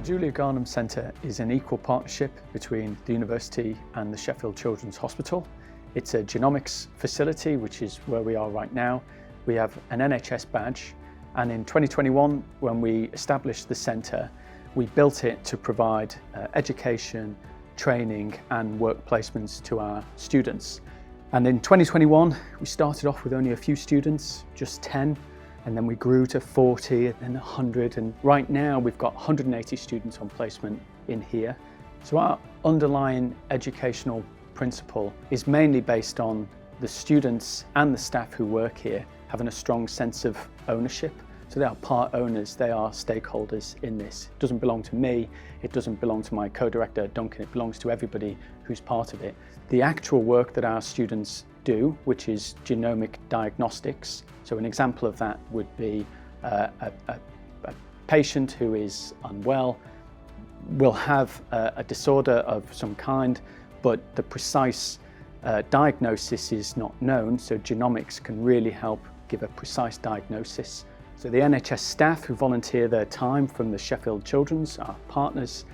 Julia Garnham Centre is an equal partnership between the university and the Sheffield Children's Hospital. It's a genomics facility, which is where we are right now. We have an NHS badge, and in 2021, when we established the centre, we built it to provide education, training and work placements to our students. And in 2021, we started off with only a few students, just 10, and then we grew to 40 and then 100, and right now we've got 180 students on placement in here. So our underlying educational principle is mainly based on the students and the staff who work here having a strong sense of ownership. So they are part owners, they are stakeholders in this. It doesn't belong to me, it doesn't belong to my co-director Duncan, it belongs to everybody who's part of it. The actual work that our students do, which is genomic diagnostics, so an example of that would be a patient who is unwell, will have a disorder of some kind, but the precise diagnosis is not known, so genomics can really help give a precise diagnosis. So the NHS staff who volunteer their time from the Sheffield Children's, our partners,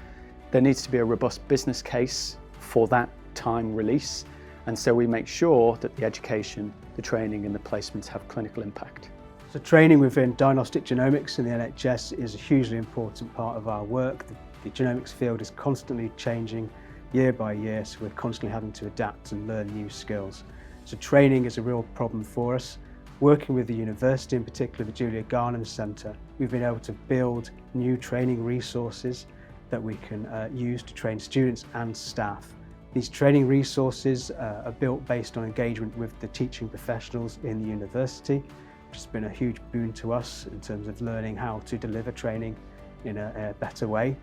there needs to be a robust business case for that time release, and so we make sure that the education, the training and the placements have clinical impact. So training within diagnostic genomics in the NHS is a hugely important part of our work. The genomics field is constantly changing year by year, so we're constantly having to adapt and learn new skills. So training is a real problem for us. Working with the university, in particular the Julia Garnham Centre, we've been able to build new training resources that we can use to train students and staff. These training resources are built based on engagement with the teaching professionals in the university, which has been a huge boon to us in terms of learning how to deliver training in a better way.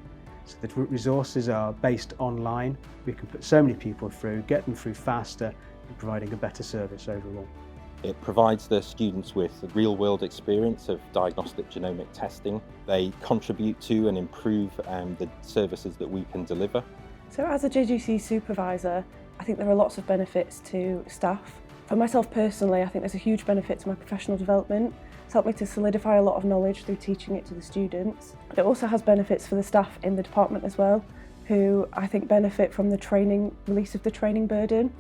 So the resources are based online. We can put so many people through, get them through faster, and providing a better service overall. It provides the students with a real-world experience of diagnostic genomic testing. They contribute to and improve the services that we can deliver. So as a JGC supervisor, I think there are lots of benefits to staff. For myself personally, I think there's a huge benefit to my professional development. It's helped me to solidify a lot of knowledge through teaching it to the students. It also has benefits for the staff in the department as well, who I think benefit from the release of the training burden.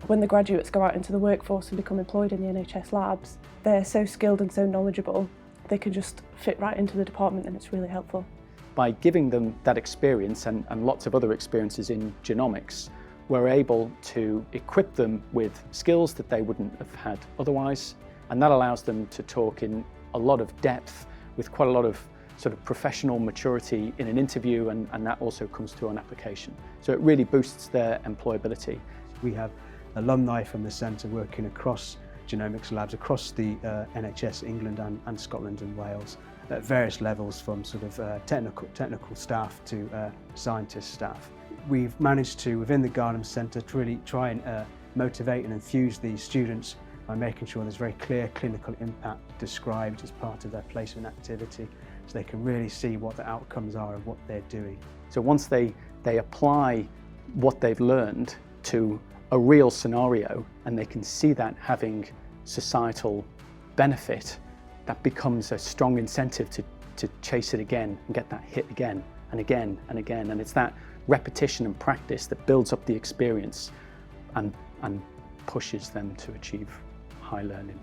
When the graduates go out into the workforce and become employed in the NHS labs, they're so skilled and so knowledgeable, they can just fit right into the department, and it's really helpful. By giving them that experience and lots of other experiences in genomics, we're able to equip them with skills that they wouldn't have had otherwise, and that allows them to talk in a lot of depth with quite a lot of sort of professional maturity in an interview, and that also comes through on application. So it really boosts their employability. We have alumni from the centre working across genomics labs across the NHS England and Scotland and Wales at various levels, from sort of technical staff to scientist staff. We've managed to, within the Garnham Centre, to really try and motivate and enthuse these students by making sure there's very clear clinical impact described as part of their placement activity, so they can really see what the outcomes are of what they're doing. So once they apply what they've learned to a real scenario and they can see that having societal benefit, that becomes a strong incentive to chase it again and get that hit again and again and again. And it's that repetition and practice that builds up the experience and pushes them to achieve high learning.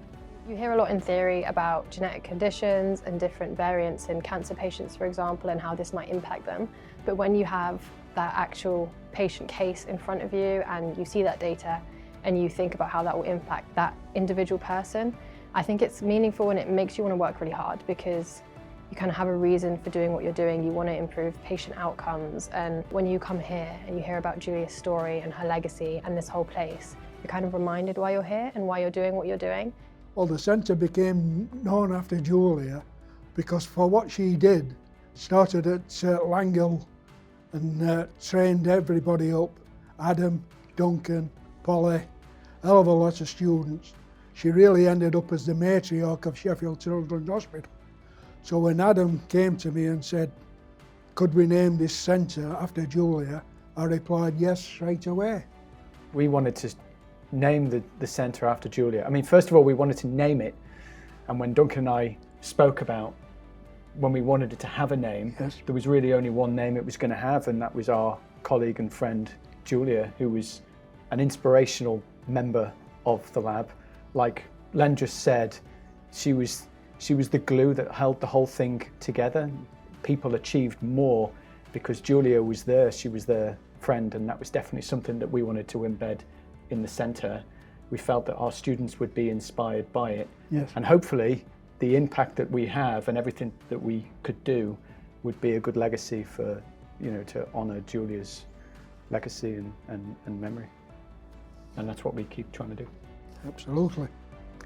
You hear a lot in theory about genetic conditions and different variants in cancer patients, for example, and how this might impact them. But when you have that actual patient case in front of you and you see that data and you think about how that will impact that individual person, I think it's meaningful and it makes you want to work really hard, because you kind of have a reason for doing what you're doing. You want to improve patient outcomes, and when you come here and you hear about Julia's story and her legacy and this whole place, you're kind of reminded why you're here and why you're doing what you're doing. Well, the centre became known after Julia because for what she did. Started at Langhill and trained everybody up, Adam, Duncan, Polly, a hell of a lot of students. She really ended up as the matriarch of Sheffield Children's Hospital. So when Adam came to me and said, could we name this centre after Julia, I replied yes straight away. We wanted to name the centre after Julia. I mean, first of all, we wanted to name it, and when Duncan and I spoke about when we wanted it to have a name, Yes. there was really only one name it was going to have, and that was our colleague and friend Julia, who was an inspirational member of the lab. Like Len just said, she was the glue that held the whole thing together. People achieved more because Julia was there, she was their friend, and that was definitely something that we wanted to embed in the centre. We felt that our students would be inspired by it. Yes. And hopefully the impact that we have and everything that we could do would be a good legacy for, to honour Julia's legacy and memory. And that's what we keep trying to do. Absolutely.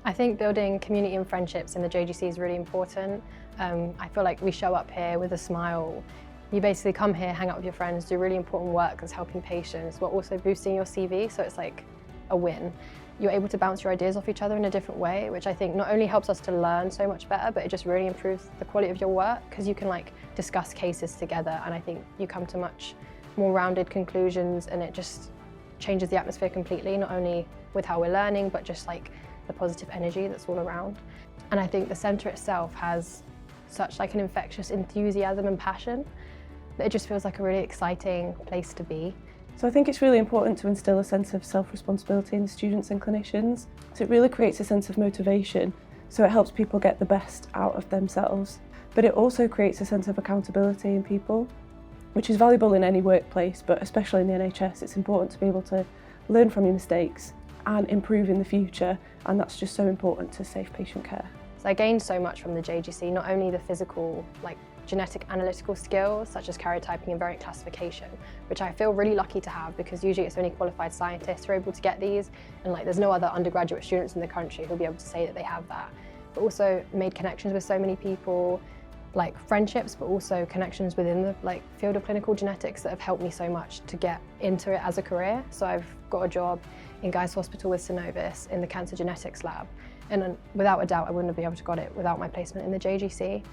I think building community and friendships in the JGC is really important. I feel like we show up here with a smile. You basically come here, hang out with your friends, do really important work that's helping patients, while also boosting your CV, so it's like a win. You're able to bounce your ideas off each other in a different way, which I think not only helps us to learn so much better, but it just really improves the quality of your work, because you can like discuss cases together, and I think you come to much more rounded conclusions, and it just changes the atmosphere completely, not only with how we're learning, but just like the positive energy that's all around. And I think the centre itself has such like an infectious enthusiasm and passion that it just feels like a really exciting place to be. So I think it's really important to instill a sense of self-responsibility in the students and clinicians. So it really creates a sense of motivation, so it helps people get the best out of themselves. But it also creates a sense of accountability in people, which is valuable in any workplace, but especially in the NHS, it's important to be able to learn from your mistakes and improve in the future, and that's just so important to safe patient care. So I gained so much from the JGC, not only the physical, like genetic analytical skills such as karyotyping and variant classification, which I feel really lucky to have, because usually it's only qualified scientists who are able to get these, and like there's no other undergraduate students in the country who'll be able to say that they have that. But also made connections with so many people, like friendships, but also connections within the like field of clinical genetics that have helped me so much to get into it as a career. So I've got a job in Guy's Hospital with Synovis in the cancer genetics lab, and without a doubt I wouldn't have been able to got it without my placement in the JGC.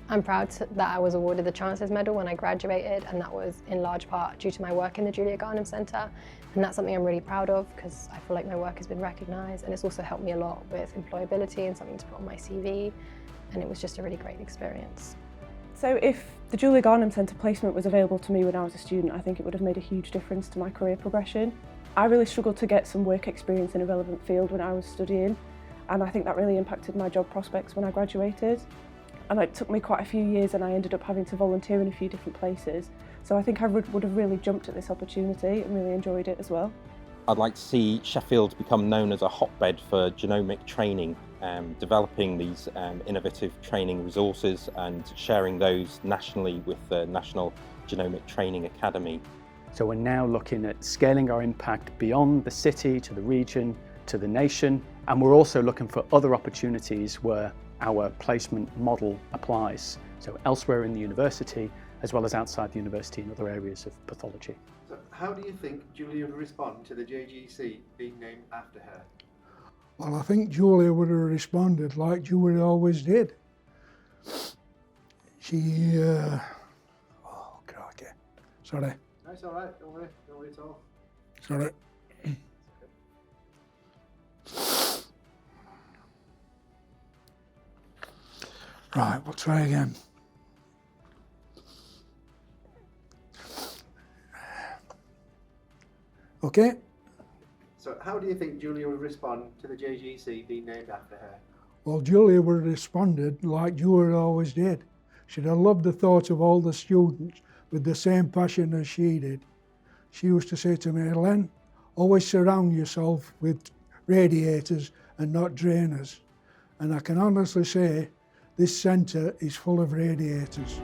I'm proud that I was awarded the Chancellor's Medal when I graduated, and that was in large part due to my work in the Julia Garnham Centre, and that's something I'm really proud of because I feel like my work has been recognised, and it's also helped me a lot with employability and something to put on my CV, and it was just a really great experience. So if the Julia Garnham Centre placement was available to me when I was a student, I think it would have made a huge difference to my career progression. I really struggled to get some work experience in a relevant field when I was studying, and I think that really impacted my job prospects when I graduated. And it took me quite a few years, and I ended up having to volunteer in a few different places. So I think I would have really jumped at this opportunity and really enjoyed it as well. I'd like to see Sheffield become known as a hotbed for genomic training, developing these innovative training resources and sharing those nationally with the National Genomic Training Academy. So we're now looking at scaling our impact beyond the city, to the region, to the nation, and we're also looking for other opportunities where our placement model applies, so elsewhere in the university as well as outside the university in other areas of pathology. So how do you think Julia would respond to the JGC being named after her? Well, I think Julia would have responded like Julia always did. She, oh crikey, sorry. No, it's all right, don't worry at all. Sorry. Right, we'll try again. Okay. So how do you think Julia would respond to the JGC being named after her? Well, Julia would have responded like Julia always did. She'd have loved the thought of all the students with the same passion as she did. She used to say to me, Len, always surround yourself with radiators and not drainers. And I can honestly say, this centre is full of radiators.